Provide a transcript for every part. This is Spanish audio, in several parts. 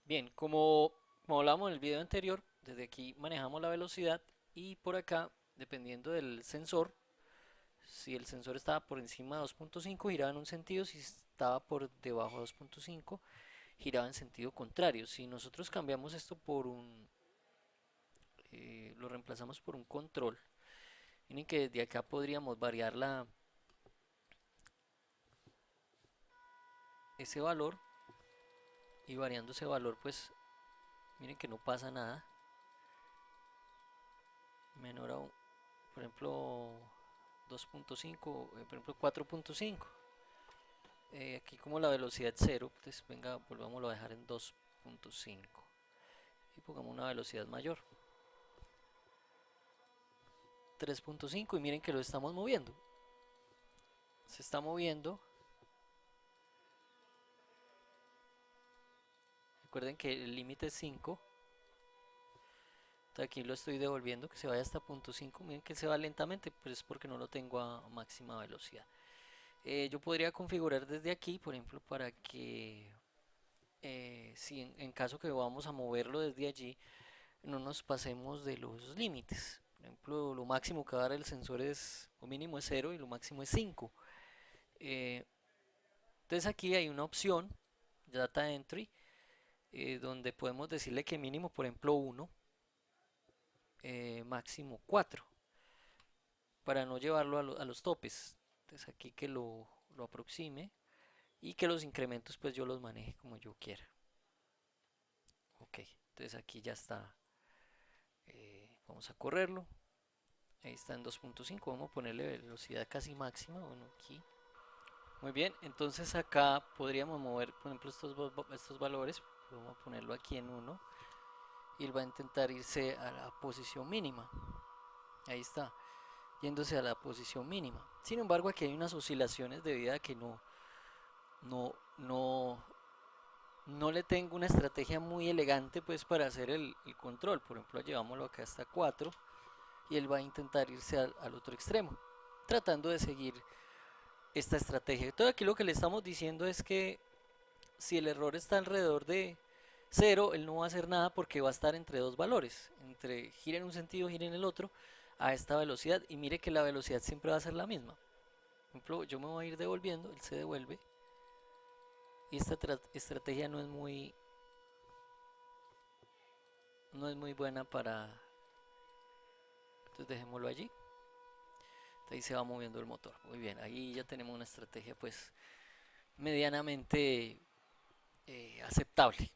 Bien, como hablamos en el video anterior, desde aquí manejamos la velocidad y por acá, dependiendo del sensor, si el sensor estaba por encima de 2.5 giraba en un sentido, si estaba por debajo de 2.5 giraba en sentido contrario. Si nosotros cambiamos esto por lo reemplazamos por un control, miren que desde acá podríamos variar ese valor y variando ese valor pues miren que no pasa nada. Menor a, por ejemplo, 2.5, por ejemplo 4.5. Aquí como la velocidad es 0, entonces venga, volvámoslo a dejar en 2.5 y pongamos una velocidad mayor, 3.5, y miren que lo estamos moviendo. Se está moviendo. Recuerden que el límite es 5. Entonces aquí lo estoy devolviendo que se vaya hasta 0.5. Miren que se va lentamente, pues es porque no lo tengo a máxima velocidad. Yo podría configurar desde aquí, por ejemplo, para que si en caso que vamos a moverlo desde allí, no nos pasemos de los límites. Por ejemplo, lo máximo que va a dar el sensor es, o mínimo es 0 y lo máximo es 5. Eh, entonces aquí hay una opción, Data Entry, donde podemos decirle que mínimo, por ejemplo, 1, máximo 4, para no llevarlo a los topes. Entonces aquí que lo aproxime y que los incrementos pues yo los maneje como yo quiera. Ok, entonces aquí ya está. Vamos a correrlo. Ahí está en 2.5. Vamos a ponerle velocidad casi máxima. Bueno, aquí. Muy bien, entonces acá podríamos mover, por ejemplo, estos valores. Vamos a ponerlo aquí en 1 y él va a intentar irse a la posición mínima. Ahí está, yéndose a la posición mínima. Sin embargo, aquí hay unas oscilaciones debido a que no, no, no le tengo una estrategia muy elegante pues para hacer el control. Por ejemplo, llevámoslo acá hasta 4 y él va a intentar irse al otro extremo, tratando de seguir esta estrategia. Todo aquí lo que le estamos diciendo es que si el error está alrededor de 0, él no va a hacer nada porque va a estar entre dos valores, entre gira en un sentido, gira en el otro, a esta velocidad. Y mire que la velocidad siempre va a ser la misma. Por ejemplo, yo me voy a ir devolviendo, él se devuelve. Y esta estrategia no es muy buena para... Entonces dejémoslo allí. Ahí se va moviendo el motor. Muy bien, ahí ya tenemos una estrategia pues medianamente aceptable.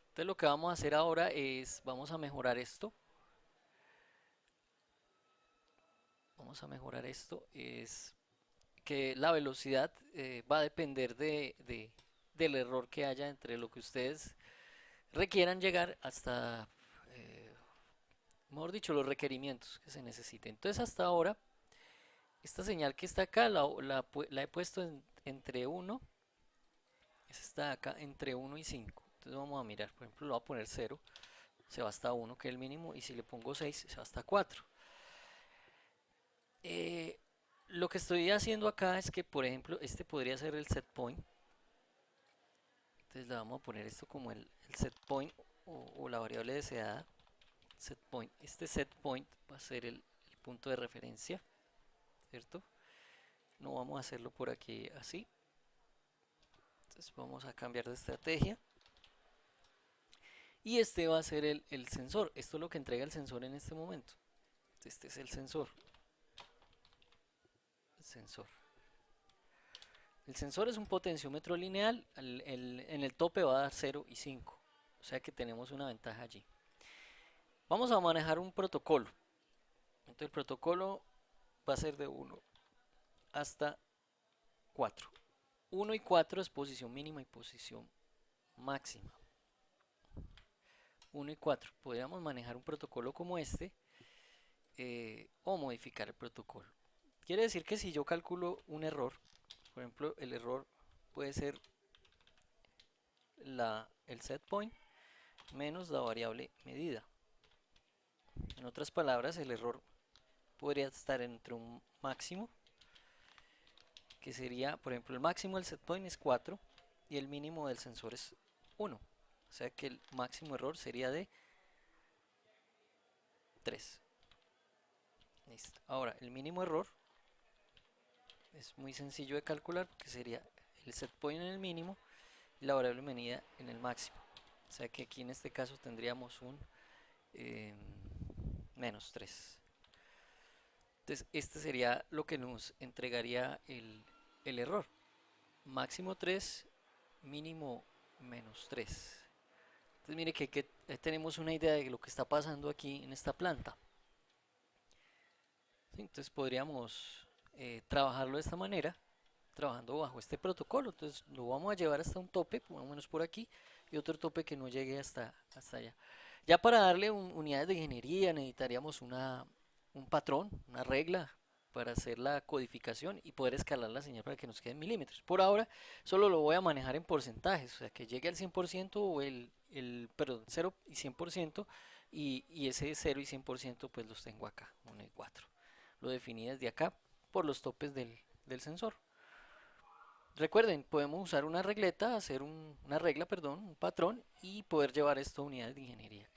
Entonces lo que vamos a hacer ahora es, vamos a mejorar esto. Vamos a mejorar esto. Es que la velocidad va a depender del error que haya entre lo que ustedes requieran llegar hasta, eh, mejor dicho, los requerimientos que se necesiten. Entonces hasta ahora, esta señal que está acá la he puesto entre 1, esta está acá entre 1 y 5. Entonces vamos a mirar, por ejemplo, lo voy a poner 0, se va hasta 1 que es el mínimo, y si le pongo 6 se va hasta 4. Eh, lo que estoy haciendo acá es que, por ejemplo, este podría ser el set point. Entonces le vamos a poner esto como el set point o la variable deseada. Set point. Este set point va a ser el punto de referencia, ¿cierto? No vamos a hacerlo por aquí así. Entonces vamos a cambiar de estrategia. Y este va a ser el sensor. Esto es lo que entrega el sensor en este momento. Este es el sensor. El sensor. El sensor es un potenciómetro lineal. En el tope va a dar 0 y 5. O sea que tenemos una ventaja allí. Vamos a manejar un protocolo. Entonces el protocolo va a ser de 1 hasta 4. 1 y 4 es posición mínima y posición máxima. 1 y 4. Podríamos manejar un protocolo como este o modificar el protocolo. Quiere decir que si yo calculo un error, por ejemplo, el error puede ser el set point menos la variable medida. En otras palabras, el error podría estar entre un máximo, que sería, por ejemplo, el máximo del set point es 4 y el mínimo del sensor es 1. sea que el máximo error sería de 3. Listo. Ahora, el mínimo error es muy sencillo de calcular, que sería el set point en el mínimo y la variable medida en el máximo. O sea que aquí en este caso tendríamos un eh, menos 3. Entonces, este sería lo que nos entregaría el error. Máximo 3, mínimo menos 3. Entonces, mire que tenemos una idea de lo que está pasando aquí en esta planta. ¿Sí? Entonces, podríamos trabajarlo de esta manera, trabajando bajo este protocolo. Entonces, lo vamos a llevar hasta un tope, más o menos por aquí, y otro tope que no llegue hasta allá. Ya para darle unidades de ingeniería necesitaríamos un patrón, una regla para hacer la codificación y poder escalar la señal para que nos quede en milímetros. Por ahora solo lo voy a manejar en porcentajes, o sea que llegue al 100% o perdón, 0 y 100% y ese 0 y 100% pues los tengo acá, 1 y 4. Lo definí desde acá por los topes del sensor. Recuerden, podemos usar una regleta, hacer una regla, perdón, un patrón y poder llevar esto a unidades de ingeniería.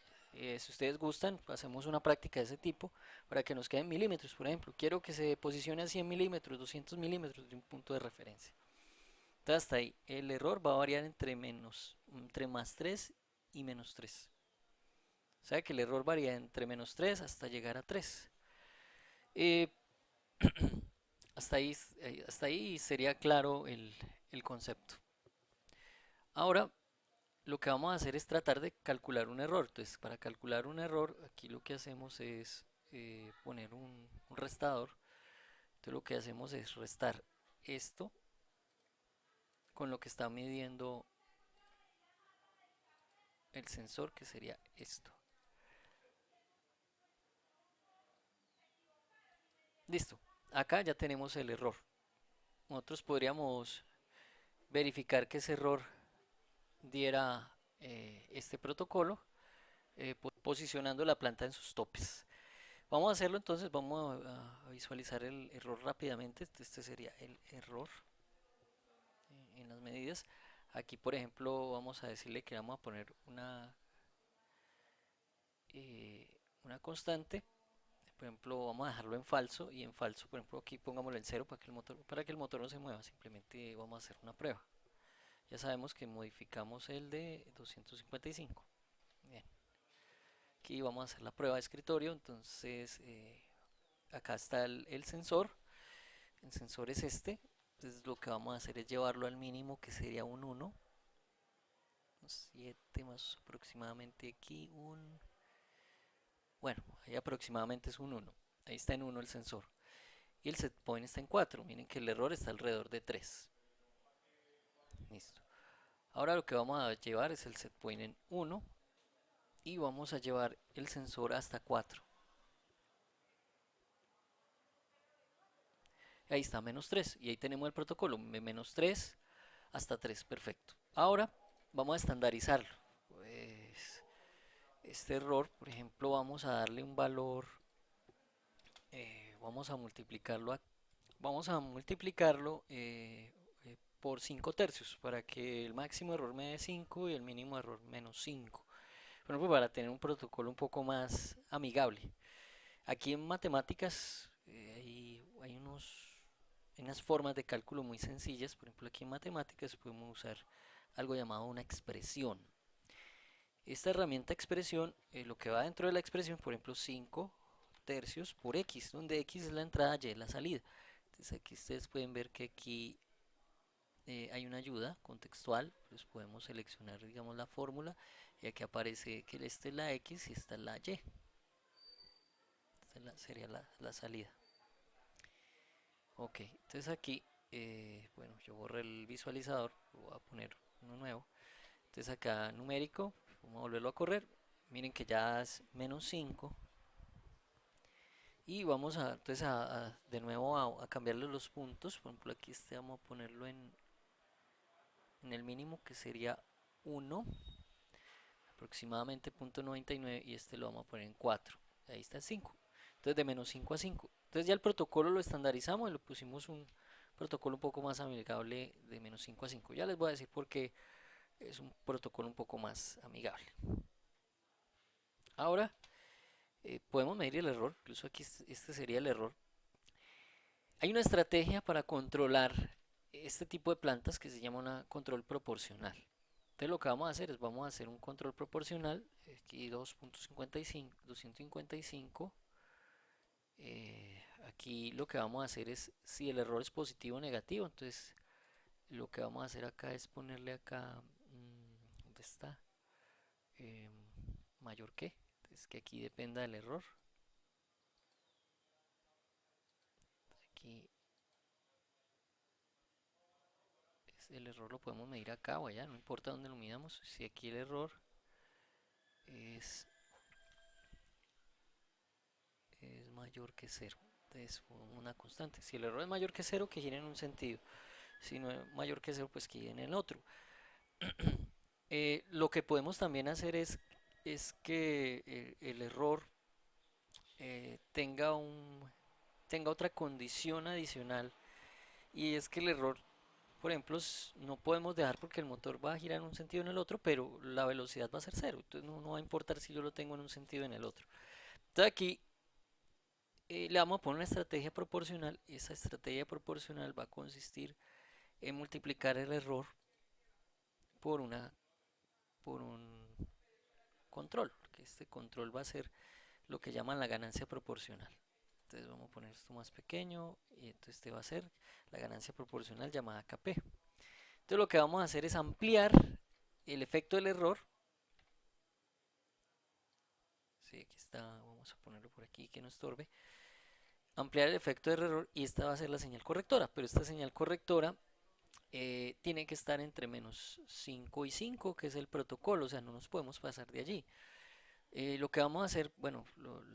Si ustedes gustan, hacemos una práctica de ese tipo para que nos queden milímetros. Por ejemplo, quiero que se posicione a 100 milímetros, 200 milímetros de un punto de referencia. Entonces, hasta ahí, el error va a variar entre más 3 y menos 3. O sea que el error varía entre menos 3 hasta llegar a 3. Eh, hasta ahí sería claro el concepto. Ahora, lo que vamos a hacer es tratar de calcular un error. Entonces, para calcular un error, aquí lo que hacemos es poner un restador. Entonces, lo que hacemos es restar esto con lo que está midiendo el sensor, que sería esto. Listo. Acá ya tenemos el error. Nosotros podríamos verificar que ese error diera este protocolo posicionando la planta en sus topes. Vamos a hacerlo entonces, vamos a visualizar el error rápidamente. Este sería el error en las medidas. Aquí, por ejemplo, vamos a decirle que vamos a poner eh, una constante. Por ejemplo, vamos a dejarlo en falso y en falso, por ejemplo, aquí pongámoslo en cero para que el motor no se mueva. Simplemente vamos a hacer una prueba. Ya sabemos que modificamos el de 255. Bien. Aquí vamos a hacer la prueba de escritorio. Entonces, acá está el sensor. El sensor es este. Entonces lo que vamos a hacer es llevarlo al mínimo, que sería un 1. 7 más aproximadamente aquí bueno, ahí aproximadamente es un 1. Ahí está en 1 el sensor. Y el set point está en 4. Miren que el error está alrededor de 3. Listo. Ahora lo que vamos a llevar es el set point en 1 y vamos a llevar el sensor hasta 4. Ahí está menos 3 y ahí tenemos el protocolo de menos 3 hasta 3, perfecto. Ahora vamos a estandarizarlo. Pues este error, por ejemplo, vamos a darle un valor, vamos a multiplicarlo por 5 tercios para que el máximo error me dé 5 y el mínimo error menos 5. Bueno, pues para tener un protocolo un poco más amigable. Aquí en matemáticas hay unas formas de cálculo muy sencillas. Por ejemplo, aquí en matemáticas podemos usar algo llamado una expresión. Esta herramienta expresión, lo que va dentro de la expresión, por ejemplo, 5 tercios por x, donde x es la entrada y la salida. Entonces aquí ustedes pueden ver que aquí hay una ayuda contextual, pues podemos seleccionar, digamos, la fórmula y aquí aparece que esta es la x y esta es la y. Esta sería la salida. Ok, entonces aquí, bueno, yo borré el visualizador, voy a poner uno nuevo. Entonces acá numérico, vamos a volverlo a correr. Miren que ya es menos 5. Y vamos entonces de nuevo a cambiarle los puntos. Por ejemplo, aquí vamos a ponerlo en el mínimo, que sería 1, aproximadamente 0.99, y este lo vamos a poner en 4. Ahí está 5. Entonces de menos 5 a 5. Entonces ya el protocolo lo estandarizamos y lo pusimos un protocolo un poco más amigable de menos 5 a 5. Ya les voy a decir por qué es un protocolo un poco más amigable. Ahora podemos medir el error, incluso aquí este sería el error. Hay una estrategia para controlar este tipo de plantas que se llama una control proporcional. Entonces lo que vamos a hacer es vamos a hacer un control proporcional, aquí 2.55, 255. Aquí lo que vamos a hacer es si el error es positivo o negativo, entonces lo que vamos a hacer acá es ponerle acá, ¿dónde está? Eh, Mayor que, entonces que aquí dependa del error. Aquí el error lo podemos medir acá o allá, no importa dónde lo midamos. Si aquí el error es, es mayor que cero, entonces una constante. Si el error es mayor que cero, que gire en un sentido. Si no es mayor que cero, pues que gire en el otro. Lo que podemos también hacer es que el error tenga tenga otra condición adicional, y es que el error, por ejemplo, no podemos dejar porque el motor va a girar en un sentido o en el otro, pero la velocidad va a ser cero, entonces no va a importar si yo lo tengo en un sentido o en el otro. Entonces aquí le vamos a poner una estrategia proporcional, y esa estrategia proporcional va a consistir en multiplicar el error por por un control, que este control va a ser lo que llaman la ganancia proporcional. Entonces vamos a poner esto más pequeño, y entonces este va a ser la ganancia proporcional llamada Kp. Entonces lo que vamos a hacer es ampliar el efecto del error. Sí, aquí está, vamos a ponerlo por aquí que no estorbe. Ampliar el efecto del error, y esta va a ser la señal correctora, pero esta señal correctora tiene que estar entre menos 5 y 5, que es el protocolo, o sea, no nos podemos pasar de allí. Lo que vamos a hacer, bueno,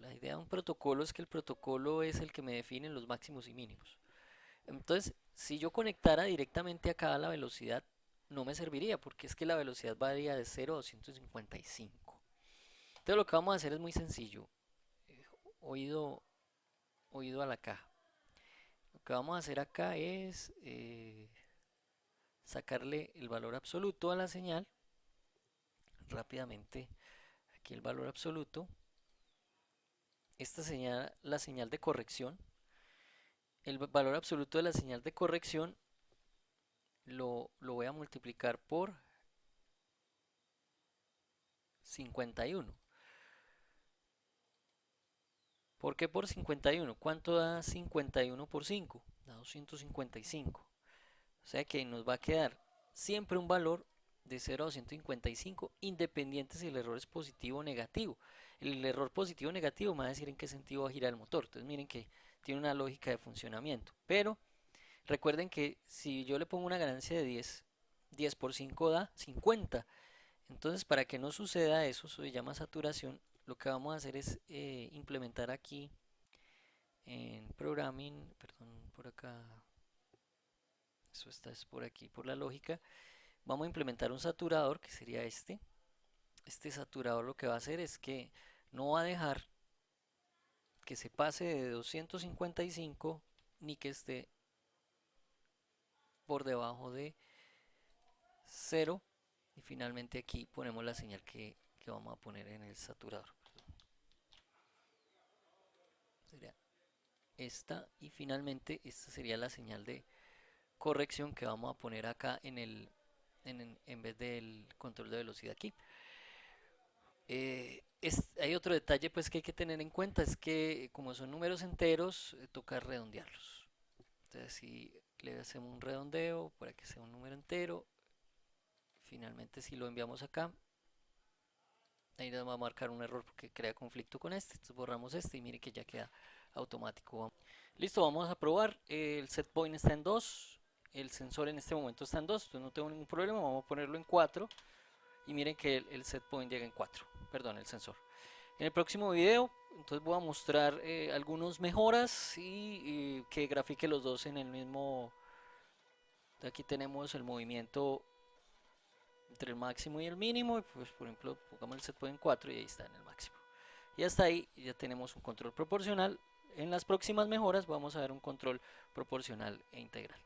la idea de un protocolo es que el protocolo es el que me define los máximos y mínimos. Entonces, si yo conectara directamente acá a la velocidad, no me serviría, porque es que la velocidad varía de 0 a 255. Entonces lo que vamos a hacer es muy sencillo. eh, oído, oído a la caja. Lo que vamos a hacer acá es sacarle el valor absoluto a la señal. Rápidamente, aquí el valor absoluto. Esta señal, la señal de corrección. El valor absoluto de la señal de corrección lo voy a multiplicar por 51. ¿Por qué por 51? ¿Cuánto da 51 por 5? Da 255. O sea que nos va a quedar siempre un valor de 0 a 255, independiente si el error es positivo o negativo. El error positivo o negativo me va a decir en qué sentido va a girar el motor. Entonces miren que tiene una lógica de funcionamiento. Pero recuerden que si yo le pongo una ganancia de 10, 10 por 5 da 50. Entonces, para que no suceda eso, se llama saturación, lo que vamos a hacer es implementar aquí en programming, perdón, por acá, eso está es por aquí, por la lógica, vamos a implementar un saturador que sería este. Este saturador lo que va a hacer es que no va a dejar que se pase de 255 ni que esté por debajo de 0. Y finalmente aquí ponemos la señal que vamos a poner en el saturador. Sería esta, y finalmente esta sería la señal de corrección que vamos a poner acá en vez del control de velocidad aquí. Hay otro detalle pues que hay que tener en cuenta, es que como son números enteros, toca redondearlos. Entonces si le hacemos un redondeo para que sea un número entero, finalmente si lo enviamos acá, ahí nos va a marcar un error porque crea conflicto con este. Entonces borramos este y mire que ya queda automático. Listo, vamos a probar. El set point está en 2, el sensor en este momento está en 2, entonces no tengo ningún problema. Vamos a ponerlo en 4 y miren que el set point llega en 4, perdón, el sensor. En el próximo video entonces voy a mostrar algunas mejoras y que grafique los dos en el mismo. Aquí tenemos el movimiento entre el máximo y el mínimo, y pues por ejemplo pongamos el set point en 4 y ahí está en el máximo. Y hasta ahí ya tenemos un control proporcional. En las próximas mejoras vamos a ver un control proporcional e integral.